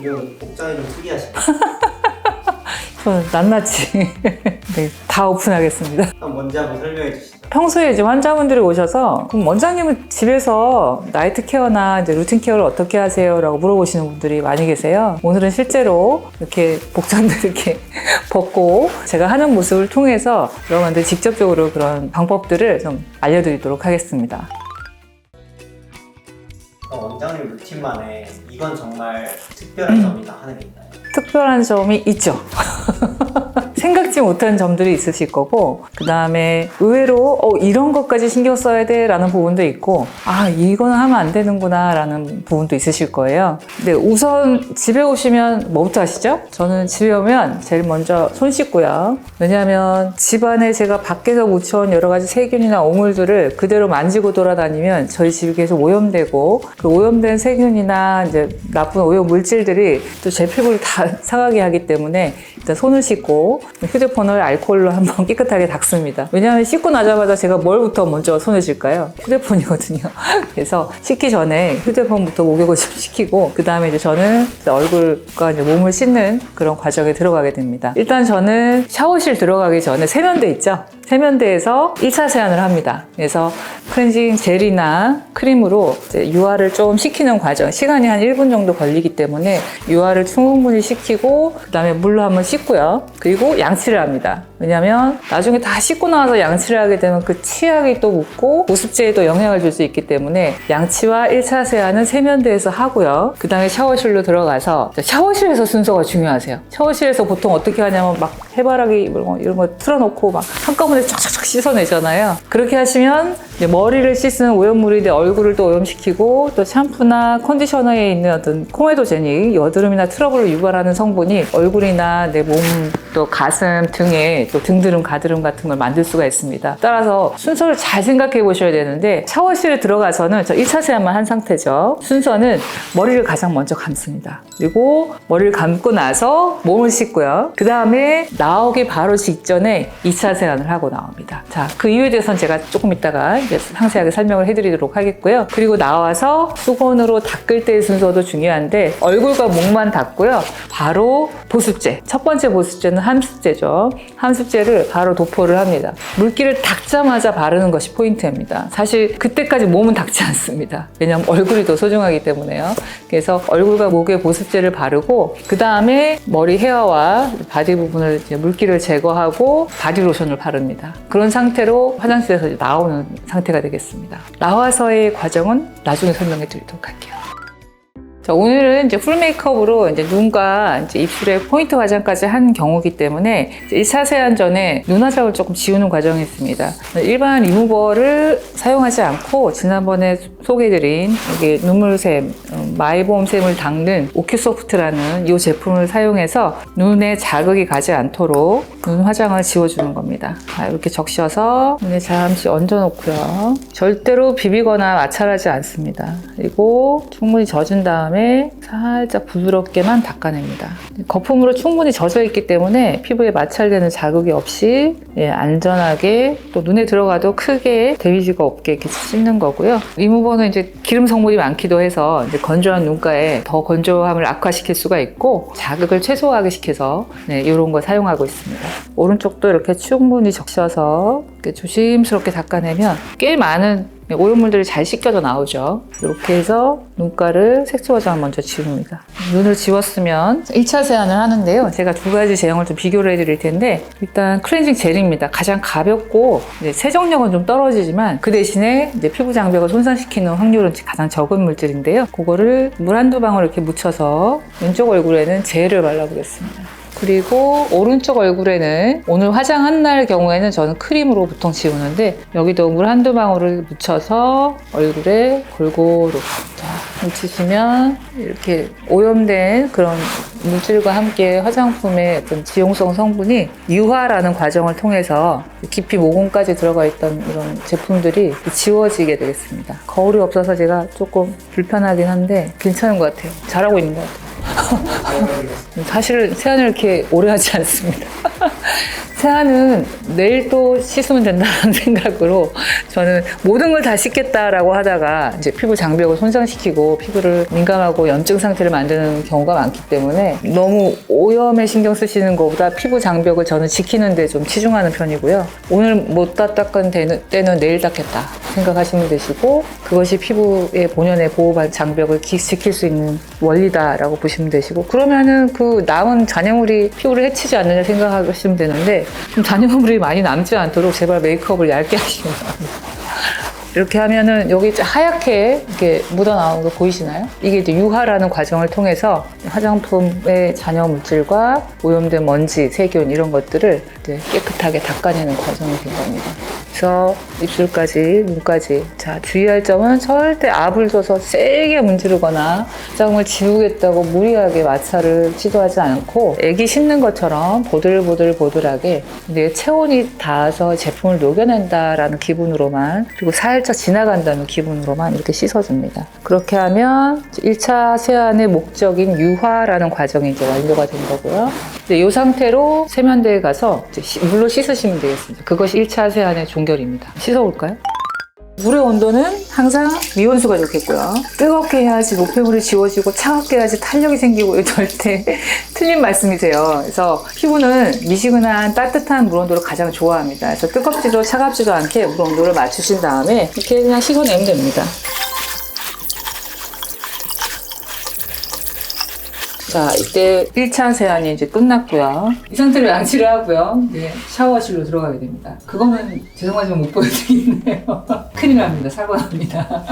오늘 복장이 좀 특이하시네. 저는 낱낱이 네, 다 오픈하겠습니다. 그럼 뭔지 한번 설명해 주시죠. 평소에 이제 환자분들이 오셔서 그럼 원장님은 집에서 나이트 케어나 이제 루틴 케어를 어떻게 하세요? 라고 물어보시는 분들이 많이 계세요. 오늘은 실제로 이렇게 복장들 이렇게 벗고 제가 하는 모습을 통해서 여러분들 직접적으로 그런 방법들을 좀 알려드리도록 하겠습니다. 원장님 루틴만에 이건 정말 특별한 점이다 하는 게 있나요? 특별한 점이 있죠. 생각지 못한 점들이 있으실 거고, 그 다음에 의외로 이런 것까지 신경 써야 돼 라는 부분도 있고, 아 이거는 하면 안 되는구나 라는 부분도 있으실 거예요. 근데 우선 집에 오시면 뭐부터 하시죠? 저는 집에 오면 제일 먼저 손 씻고요. 왜냐하면 집안에 제가 밖에서 묻혀온 여러 가지 세균이나 오물들을 그대로 만지고 돌아다니면 저희 집이 계속 오염되고, 그 오염된 세균이나 이제 나쁜 오염 물질들이 또 제 피부를 다 상하게 하기 때문에 일단 손을 씻고 휴대폰을 알코올로 한번 깨끗하게 닦습니다. 왜냐하면 씻고 나자마자 제가 뭘부터 먼저 손을 쉴까요? 휴대폰이거든요. 그래서 씻기 전에 휴대폰부터 목욕을 좀 시키고, 그 다음에 이제 저는 얼굴과 이제 몸을 씻는 그런 과정에 들어가게 됩니다. 일단 저는 샤워실 들어가기 전에 세면대 있죠? 세면대에서 1차 세안을 합니다. 그래서 클렌징 젤이나 크림으로 이제 유화를 좀 식히는 과정, 시간이 한 1분 정도 걸리기 때문에 유화를 충분히 식히고, 그 다음에 물로 한번 씻고요. 그리고 양치를 합니다. 왜냐면 나중에 다 씻고 나와서 양치를 하게 되면 그 치약이 또 묻고 보습제에도 영향을 줄 수 있기 때문에 양치와 1차 세안은 세면대에서 하고요. 그 다음에 샤워실로 들어가서, 샤워실에서 순서가 중요하세요. 샤워실에서 보통 어떻게 하냐면 막 해바라기 이런 거 틀어놓고 막 한꺼번에 쫙쫙쫙 씻어내잖아요. 그렇게 하시면 이제 머리를 씻은 오염물이 내 얼굴을 또 오염시키고, 또 샴푸나 컨디셔너에 있는 어떤 코메도제닉, 여드름이나 트러블을 유발하는 성분이 얼굴이나 내 몸, 또 가슴 등에 또 등드름, 가드름 같은 걸 만들 수가 있습니다. 따라서 순서를 잘 생각해 보셔야 되는데, 샤워실에 들어가서는 저 1차 세안만 한 상태죠. 순서는 머리를 가장 먼저 감습니다. 그리고 머리를 감고 나서 몸을 씻고요. 그 다음에 나오기 바로 직전에 2차 세안을 하고 나옵니다. 자, 그 이유에 대해서는 제가 조금 이따가 이제 상세하게 설명을 해드리도록 하겠고요. 그리고 나와서 수건으로 닦을 때의 순서도 중요한데, 얼굴과 목만 닦고요. 바로 보습제. 첫 번째 보습제는 함습제죠. 함습제를 바로 도포를 합니다. 물기를 닦자마자 바르는 것이 포인트입니다. 사실 그때까지 몸은 닦지 않습니다. 왜냐하면 얼굴이 더 소중하기 때문에요. 그래서 얼굴과 목에 보습제를 바르고, 그 다음에 머리 헤어와 바디 부분을 이제 물기를 제거하고 바디로션을 바릅니다. 그런 상태로 화장실에서 이제 나오는 상태가 되겠습니다. 나와서의 과정은 나중에 설명해 드리도록 할게요. 자, 오늘은 이제 풀 메이크업으로 이제 눈과 이제 입술에 포인트 화장까지 한 경우이기 때문에 1차 세안 전에 눈 화장을 조금 지우는 과정이 있습니다. 일반 리무버를 사용하지 않고 지난번에 소개해드린 이게 눈물샘, 마이보험샘을 닦는 오큐소프트라는 이 제품을 사용해서 눈에 자극이 가지 않도록 눈 화장을 지워주는 겁니다. 자, 이렇게 적셔서 눈에 잠시 얹어놓고요. 절대로 비비거나 마찰하지 않습니다. 그리고 충분히 젖은 다음에 살짝 부드럽게만 닦아냅니다. 거품으로 충분히 젖어 있기 때문에 피부에 마찰되는 자극이 없이 안전하게, 또 눈에 들어가도 크게 데미지가 없게 이렇게 씻는 거고요. 리무버는 이제 기름 성분이 많기도 해서 이제 건조한 눈가에 더 건조함을 악화시킬 수가 있고, 자극을 최소화하게 시켜서 이런 거 사용하고 있습니다. 오른쪽도 이렇게 충분히 적셔서 이렇게 조심스럽게 닦아내면 꽤 많은 오염물들이 잘 씻겨져 나오죠. 이렇게 해서 눈가를 색소 화장을 먼저 지웁니다. 눈을 지웠으면 1차 세안을 하는데요. 제가 두 가지 제형을 좀 비교를 해드릴 텐데, 일단 클렌징 젤입니다. 가장 가볍고 이제 세정력은 좀 떨어지지만 그 대신에 이제 피부 장벽을 손상시키는 확률은 가장 적은 물질인데요. 그거를 물 한두 방울 이렇게 묻혀서 왼쪽 얼굴에는 젤을 발라보겠습니다. 그리고 오른쪽 얼굴에는 오늘 화장한 날 경우에는 저는 크림으로 보통 지우는데, 여기도 물 한두 방울을 묻혀서 얼굴에 골고루 묻히시면 이렇게 오염된 그런 물질과 함께 화장품의 어떤 지용성 성분이 유화라는 과정을 통해서 깊이 모공까지 들어가 있던 이런 제품들이 지워지게 되겠습니다. 거울이 없어서 제가 조금 불편하긴 한데 괜찮은 것 같아요. 잘하고 있는 것 같아요. 사실은 세안을 이렇게 오래 하지 않습니다. 세안은 내일 또 씻으면 된다는 생각으로 저는 모든 걸 다 씻겠다라고 하다가 이제 피부 장벽을 손상시키고 피부를 민감하고 염증 상태를 만드는 경우가 많기 때문에 너무 오염에 신경 쓰시는 것보다 피부 장벽을 저는 지키는 데 좀 치중하는 편이고요. 오늘 못 닦은 때는 내일 닦겠다 생각하시면 되시고, 그것이 피부의 본연의 보호 장벽을 지킬 수 있는 원리다라고 보시면 되시고, 그러면은 그 남은 잔여물이 피부를 해치지 않느냐 생각하시면 되는데, 좀 잔여물이 많이 남지 않도록 제발 메이크업을 얇게 하시면 됩니다. 이렇게 하면은 여기 하얗게 이렇게 묻어나오는 거 보이시나요? 이게 이제 유화라는 과정을 통해서 화장품의 잔여 물질과 오염된 먼지, 세균 이런 것들을 이제 깨끗하게 닦아내는 과정이 된 겁니다. 그래서 입술까지, 눈까지. 자, 주의할 점은 절대 압을 줘서 세게 문지르거나 화장을 지우겠다고 무리하게 마찰을 시도하지 않고 애기 씻는 것처럼 보들보들보들하게 내 체온이 닿아서 제품을 녹여낸다라는 기분으로만, 그리고 살짝 지나간다는 기분으로만 이렇게 씻어줍니다. 그렇게 하면 1차 세안의 목적인 유화라는 과정이 이제 완료가 된 거고요. 이제 이 상태로 세면대에 가서 이제 물로 씻으시면 되겠습니다. 그것이 1차 세안의 종결입니다. 씻어볼까요? 물의 온도는 항상 미온수가 좋겠고요. 뜨겁게 해야지 노폐물이 지워지고 차갑게 해야지 탄력이 생기고, 절대 틀린 말씀이세요. 그래서 피부는 미지근한 따뜻한 물 온도를 가장 좋아합니다. 그래서 뜨겁지도 차갑지도 않게 물 온도를 맞추신 다음에 이렇게 그냥 식어내면 됩니다. 자, 이때 1차 세안이 이제 끝났고요. 이 상태로 양치를 하고요. 이제 샤워실로 들어가게 됩니다. 그거는 죄송하지만 못 보여드리겠네요. 큰일 납니다. 사고 납니다.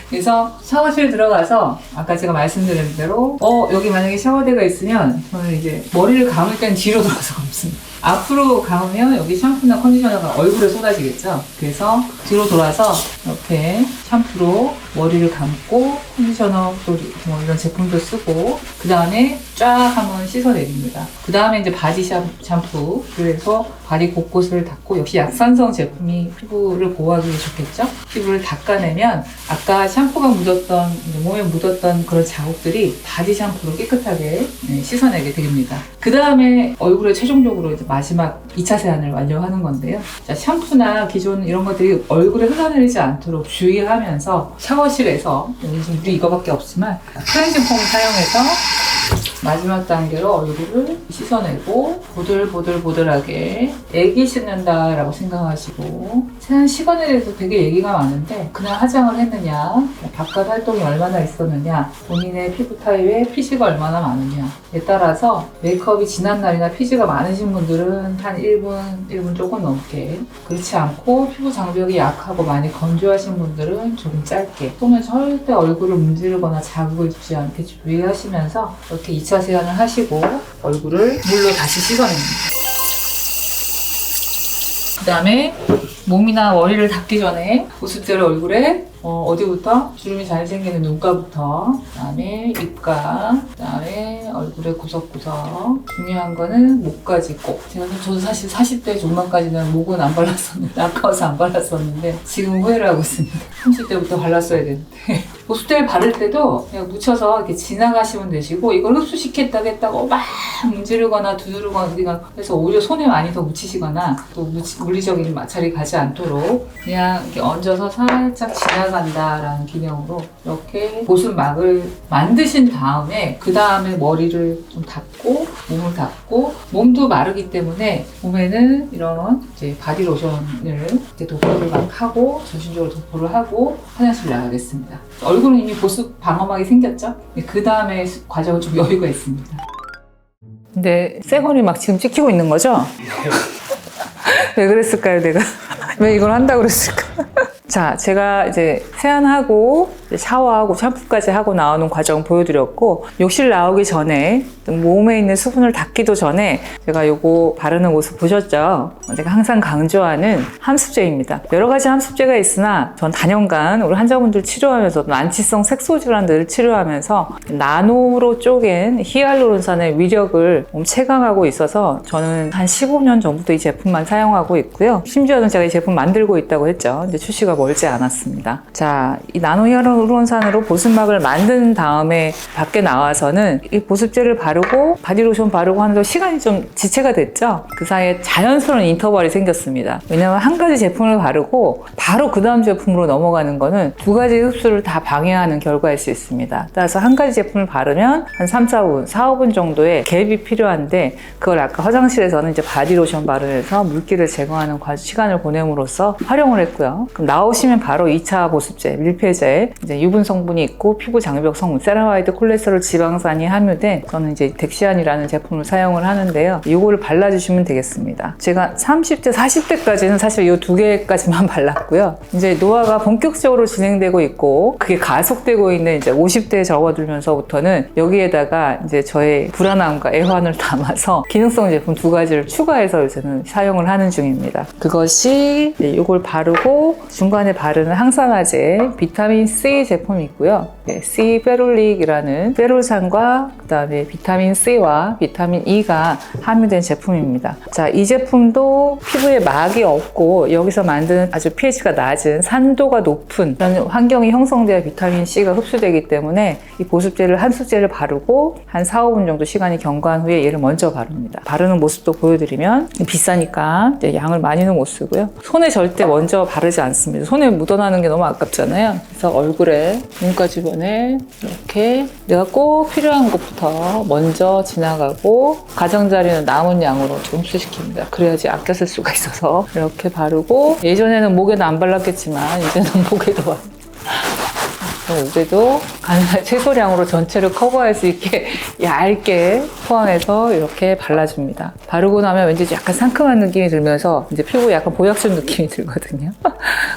그래서 샤워실에 들어가서 아까 제가 말씀드린 대로 여기 만약에 샤워대가 있으면 저는 이제 머리를 감을 땐 뒤로 돌아서 감습니다. 앞으로 감으면 여기 샴푸나 컨디셔너가 얼굴에 쏟아지겠죠. 그래서 뒤로 돌아서 이렇게 샴푸로 머리를 감고 컨디셔너 또 뭐 이런 제품도 쓰고, 그 다음에 쫙 한번 씻어내립니다. 그 다음에 이제 바디 샴푸, 그래서 바디 곳곳을 닦고, 역시 약산성 제품이 피부를 보호하기 좋겠죠. 피부를 닦아내면 아까 샴푸가 묻었던, 몸에 묻었던 그런 자국들이 바디 샴푸로 깨끗하게 씻어내게 됩니다. 그 다음에 얼굴에 최종적으로 이제 마지막 2차 세안을 완료하는 건데요. 자, 샴푸나 기존 이런 것들이 얼굴에 흘러내리지 않도록 주의하면서 샤워실에서, 여기 지금 물이 이거밖에 없지만 클렌징 폼을 사용해서 마지막 단계로 얼굴을 씻어내고 보들보들보들하게 애기 씻는다라고 생각하시고, 세안 시간에 대해서 되게 얘기가 많은데 그냥 화장을 했느냐, 바깥 활동이 얼마나 있었느냐, 본인의 피부 타입에 피지가 얼마나 많으냐에 따라서 메이크업이 지난 날이나 피지가 많으신 분들은 한 1분 조금 넘게, 그렇지 않고 피부 장벽이 약하고 많이 건조하신 분들은 조금 짧게, 손을 절대 얼굴을 문지르거나 자극을 주지 않게 주의하시면서 이렇게 2차 세안을 하시고 얼굴을 물로 다시 씻어냅니다. 그 다음에 몸이나 머리를 닦기 전에 보습제를 얼굴에 어디부터? 주름이 잘 생기는 눈가부터, 그 다음에 입가, 그 다음에 얼굴의 구석구석. 중요한 거는 목까지 꼭. 저도 사실 40대 중반까지는 목은 안 발랐었는데, 아까워서 안 발랐었는데 지금 후회를 하고 있습니다. 30대부터 발랐어야 되는데. 보습제를 바를 때도 그냥 묻혀서 이렇게 지나가시면 되시고, 이걸 흡수시켰다고 막 문지르거나 두드르거나 해서 오히려 손에 많이 더 묻히시거나 또 물리적인 마찰이 가지 않도록 그냥 이렇게 얹어서 살짝 지나간다라는 기념으로 이렇게 보습막을 만드신 다음에, 그 다음에 머리를 좀 닦고 몸을 닦고, 몸도 마르기 때문에 몸에는 이런 이제 바디로션을 이제 도포를 막 하고, 전신적으로 도포를 하고 화장실 나가겠습니다. 얼굴은 이미 보습 방어막이 생겼죠? 그 다음에 과정은 좀 여유가 있습니다. 근데 쇠건이 막 지금 찍히고 있는 거죠? 왜 그랬을까요, 내가? 왜 이걸 한다고 그랬을까? 자, 제가 이제 세안하고 샤워하고 샴푸까지 하고 나오는 과정 보여드렸고, 욕실 나오기 전에 몸에 있는 수분을 닦기도 전에 제가 요거 바르는 모습 보셨죠? 제가 항상 강조하는 함습제입니다. 여러 가지 함습제가 있으나 전 단연간 우리 환자분들 치료하면서 난치성 색소 질환들을 치료하면서 나노로 쪼갠 히알루론산의 위력을 체감하고 있어서 저는 한 15년 전부터 이 제품만 사용하고 있고요. 심지어는 제가 이 제품 만들고 있다고 했죠. 근데 출시가 멀지 않았습니다. 자, 이 나노 히알루론산으로 보습막을 만든 다음에 밖에 나와서는 이 보습제를 바르고 바디로션 바르고 하는데 시간이 좀 지체가 됐죠. 그 사이에 자연스러운 인터벌이 생겼습니다. 왜냐하면 한 가지 제품을 바르고 바로 그 다음 제품으로 넘어가는 거는 두 가지 흡수를 다 방해하는 결과일 수 있습니다. 따라서 한 가지 제품을 바르면 한 3, 4분, 4, 5분 정도의 갭이 필요한데 그걸 아까 화장실에서는 이제 바디로션 바르면서 물기를 제거하는 시간을 보냄으로써 활용을 했고요. 그럼 나오시면 바로 2차 보습제, 밀폐제, 이제 유분 성분이 있고 피부 장벽 성분, 세라마이드, 콜레스테롤, 지방산이 함유된 저는 이제 덱시안이라는 제품을 사용을 하는데요. 이거를 발라주시면 되겠습니다. 제가 30대, 40대까지는 사실 이 두 개까지만 발랐고요. 이제 노화가 본격적으로 진행되고 있고 그게 가속되고 있는 이제 50대에 접어들면서부터는 여기에다가 이제 저의 불안함과 애환을 담아서 기능성 제품 두 가지를 추가해서 요새는 사용을 하는 중입니다. 그것이 이걸 바르고 중간에 바르는 항산화제 비타민 C 제품이 있고요. C 페룰릭이라는 페룰산과 그다음에 비타민 C와 비타민 E가 함유된 제품입니다. 자, 이 제품도 피부에 막이 없고 여기서 만드는 아주 pH가 낮은 산도가 높은 그런 환경이 형성돼야 비타민 C가 흡수되기 때문에 이 보습제를 한 수제를 바르고 한 4, 5분 정도 시간이 경과한 후에 얘를 먼저 바릅니다. 바르는 모습도 보여드리면 비싸니까 양을 많이는 못 쓰고요. 손에 절대 먼저 바르지 않습니다. 손에 묻어나는 게 너무 아깝잖아요. 그래서 얼굴에 눈가 주변에 이렇게 내가 꼭 필요한 것부터 먼저 지나가고 가장자리는 남은 양으로 좀 흡수시킵니다. 그래야지 아껴 쓸 수가 있어서 이렇게 바르고 예전에는 목에는 안 발랐겠지만 이제는 목에도 목에도 가능한 최소량으로 전체를 커버할 수 있게 얇게 포항해서 이렇게 발라줍니다. 바르고 나면 왠지 약간 상큼한 느낌이 들면서 이제 피부에 약간 보약술 느낌이 들거든요.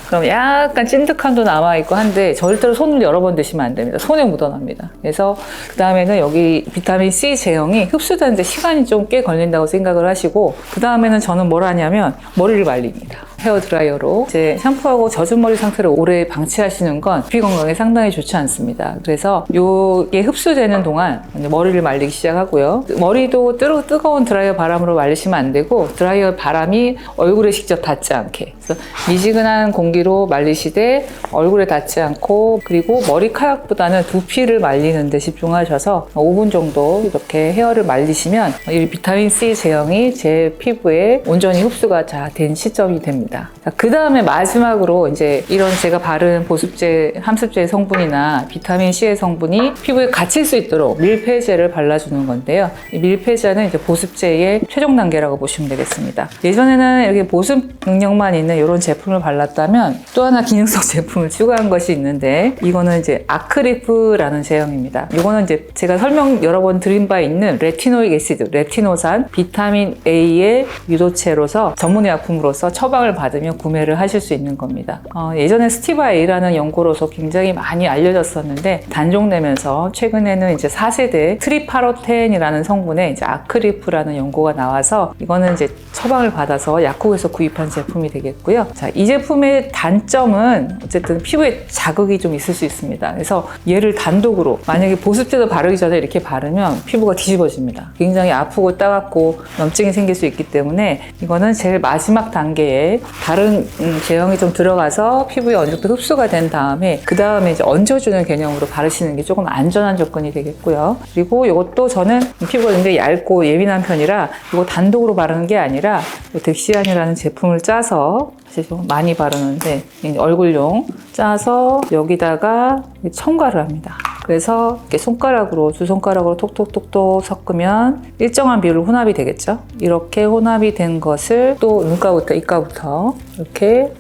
그럼 약간 찐득함도 남아있고 한데 절대로 손을 여러 번 드시면 안 됩니다. 손에 묻어납니다. 그래서 그 다음에는 여기 비타민 C 제형이 흡수되는데 시간이 좀 꽤 걸린다고 생각을 하시고 그 다음에는 저는 뭘 하냐면 머리를 말립니다. 헤어 드라이어로 이제 샴푸하고 젖은 머리 상태를 오래 방치하시는 건 피 건강에 상당히 좋지 않습니다. 그래서 이게 흡수되는 동안 머리를 말리기 시작하고요. 머리도 뜨거운 드라이어 바람으로 말리시면 안 되고 드라이어 바람이 얼굴에 직접 닿지 않게 그래서 미지근한 공기로 말리시되 얼굴에 닿지 않고 그리고 머리카락보다는 두피를 말리는 데 집중하셔서 5분 정도 이렇게 헤어를 말리시면 이 비타민 C 제형이 제 피부에 온전히 흡수가 된 시점이 됩니다. 그 다음에 마지막으로 이제 이런 제가 바른 보습제, 함습제의 성분이나 비타민 C의 성분이 피부에 갇힐 수 있도록 밀폐제를 발라주는 건데요. 이 밀폐제는 이제 보습제의 최종 단계라고 보시면 되겠습니다. 예전에는 이렇게 보습 능력만 있는 이런 제품을 발랐다면 또 하나 기능성 제품을 추가한 것이 있는데 이거는 이제 아크리프라는 제형입니다. 이거는 이제 제가 설명 여러 번 드린 바 있는 레티노익 애시드, 레티노산, 비타민 A의 유도체로서 전문의약품으로서 처방을 받으면 구매를 하실 수 있는 겁니다. 예전에 스티바 A라는 연고로서 굉장히 많이 알려졌었는데 단종되면서 최근에는 이제 4세대 트리파로텐이라는 성분의 이제 아크리프라는 연고가 나와서 이거는 이제 처방을 받아서 약국에서 구입한 제품이 되겠고요. 자, 이 제품의 단점은 어쨌든 피부에 자극이 좀 있을 수 있습니다. 그래서 얘를 단독으로 만약에 보습제도 바르기 전에 이렇게 바르면 피부가 뒤집어집니다. 굉장히 아프고 따갑고 염증이 생길 수 있기 때문에 이거는 제일 마지막 단계에 다른 제형이 좀 들어가서 피부에 어느 정도 흡수가 된 다음에 그 다음에 이제 얹어주는 개념으로 바르시는 게 조금 안전한 접근이 되겠고요. 그리고 이것도 저는 피부가 굉장히 얇고 예민한 편이라 이거 단독으로 바르는 게 아니라 덱시안이라는 제품을 짜서 사실 좀 많이 바르는데 얼굴용 짜서 여기다가 첨가를 합니다. 그래서 이렇게 손가락으로 두 손가락으로 톡톡톡톡 섞으면 일정한 비율로 혼합이 되겠죠. 이렇게 혼합이 된 것을 또 눈가부터 입가부터 이렇게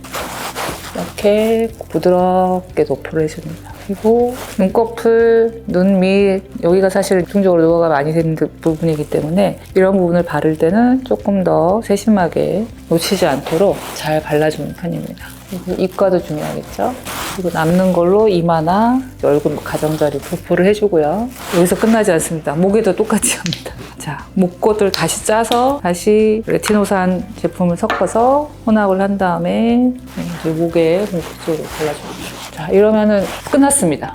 부드럽게 도포를 해줍니다. 그리고 눈꺼풀, 눈 밑 여기가 사실 중적으로 노화가 많이 되는 부분이기 때문에 이런 부분을 바를 때는 조금 더 세심하게 놓치지 않도록 잘 발라주는 편입니다. 그리고 입가도 중요하겠죠. 그리고 남는 걸로 이마나 얼굴 가장자리 도포를 해주고요. 여기서 끝나지 않습니다. 목에도 똑같이 합니다. 자, 목꽃을 다시 짜서 다시 레티노산 제품을 섞어서 혼합을 한 다음에 목에 목쪽으로 발라줍니다. 자, 이러면은 끝났습니다.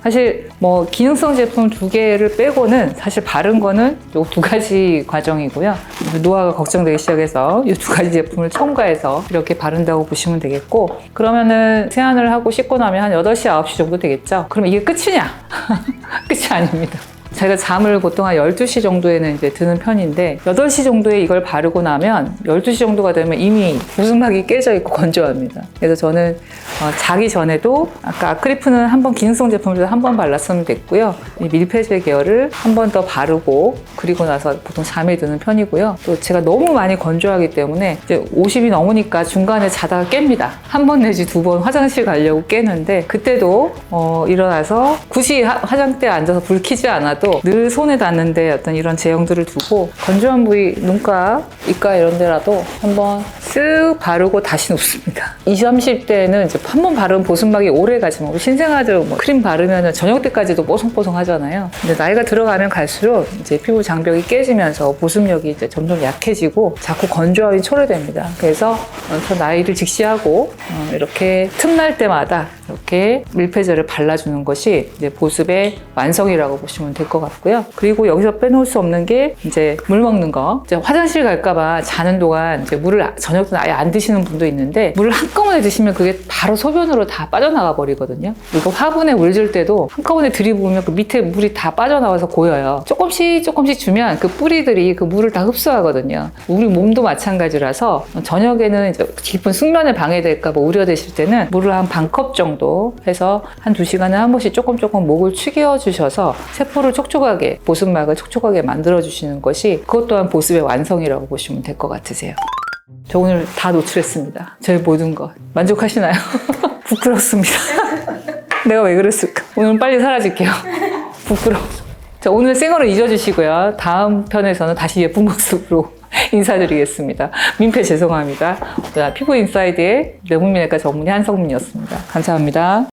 사실 뭐 기능성 제품 2개를 빼고는 사실 바른 거는 요 2가지 과정이고요. 노화가 걱정되기 시작해서 이 2가지 제품을 첨가해서 이렇게 바른다고 보시면 되겠고, 그러면은 세안을 하고 씻고 나면 한 8시, 9시 정도 되겠죠? 그럼 이게 끝이냐? 끝이 아닙니다. 제가 잠을 보통 한 12시 정도에는 이제 드는 편인데 8시 정도에 이걸 바르고 나면 12시 정도가 되면 이미 보습막이 깨져 있고 건조합니다. 그래서 저는 자기 전에도 아까 아크리프는 한번 기능성 제품을 한 번 발랐으면 됐고요. 이 밀폐제 계열을 한 번 더 바르고 그리고 나서 보통 잠에 드는 편이고요. 또 제가 너무 많이 건조하기 때문에 이제 50이 넘으니까 중간에 자다가 깹니다. 한 번 내지 2번 화장실 가려고 깨는데 그때도 일어나서 굳이 화장대에 앉아서 불 켜지 않아도 늘 손에 닿는데 어떤 이런 제형들을 두고 건조한 부위, 눈가, 입가 이런 데라도 한번 쓱 바르고 다시 눕습니다. 20, 30대는 이제 한 번 바른 보습막이 오래 가지만 신생아들 뭐 크림 바르면 저녁 때까지도 뽀송뽀송 하잖아요. 근데 나이가 들어가면 갈수록 이제 피부 장벽이 깨지면서 보습력이 이제 점점 약해지고 자꾸 건조함이 초래됩니다. 그래서 저 나이를 직시하고 이렇게 틈날 때마다 이렇게 밀폐제를 발라주는 것이 이제 보습의 완성이라고 보시면 될 것 같고요. 그리고 여기서 빼놓을 수 없는 게 이제 물 먹는 거. 이제 화장실 갈까봐 자는 동안 이제 물을 저녁 때 아예 안 드시는 분도 있는데 물을 한꺼번에 드시면 그게 바로 소변으로 다 빠져나가 버리거든요. 이거 화분에 물 줄 때도 한꺼번에 들이부으면 그 밑에 물이 다 빠져나와서 고여요. 조금씩 주면 그 뿌리들이 그 물을 다 흡수하거든요. 우리 몸도 마찬가지라서 저녁에는 이제 깊은 숙면에 방해될까 봐 우려되실 때는 물을 한 반 컵 정도 해서 한 2시간에 한 번씩 조금 목을 축여 주셔서 세포를 촉촉하게, 보습막을 촉촉하게 만들어 주시는 것이 그것 또한 보습의 완성이라고 보시면 될 것 같으세요. 저 오늘 다 노출했습니다. 저의 모든 것 만족하시나요? 부끄럽습니다. 내가 왜 그랬을까? 오늘 빨리 사라질게요. 부끄러워. 자, 오늘 생얼을 잊어주시고요. 다음 편에서는 다시 예쁜 모습으로 인사드리겠습니다. 민폐 죄송합니다. 피부인사이드의 내국민외과 전문의 한성민이었습니다. 감사합니다.